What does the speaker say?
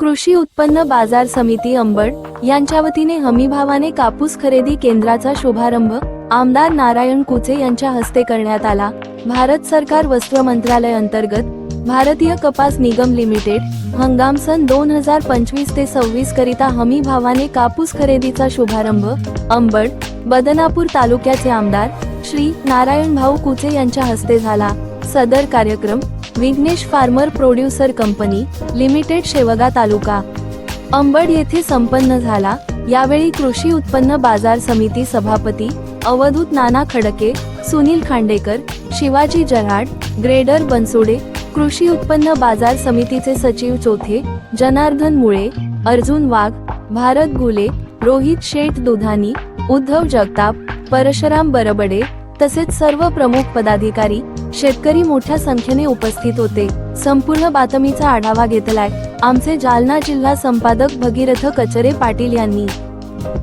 कृषी उत्पन्न बाजार समिती अंबड यांच्या वतीने हमीभावाने कापूस खरेदी केंद्राचा शुभारंभ आमदार नारायण कुचे यांच्या हस्ते करण्यात आला। भारत सरकार वस्त्र मंत्रालय अंतर्गत भारतीय कपास निगम लिमिटेड हंगाम सन 2025 ते 26 करिता हमी भावाने कापूस खरेदीचा शुभारंभ अंबड बदनापूर तालुक्याचे आमदार श्री नारायण भाऊ कुचे यांच्या हस्ते झाला। सदर कार्यक्रम Vighnesh farmer producer company limited Shevga taluka Ambad येथे संपन्न झाला। यावेळी कृषी उत्पन्न बाजार समिती सभापती अवधूत नाना खडके, सुनील खांडेकर, शिवाजी जराड, ग्रेडर बनसोडे, कृषी उत्पन्न बाजार समितीचे सचिव चोथे, जनार्दन मुळे, अर्जुन वाघ, भारत गुले, रोहित शेठ दुधानी, उद्धव जगताप, परशुराम बरबडे तसेच सर्व प्रमुख पदाधिकारी शेतकरी मोठ्या संख्येने उपस्थित होते। संपूर्ण बातमीचा आढावा घेतलाय आमचे जालना जिल्हा संपादक भगीरथ कचरे पाटील यांनी।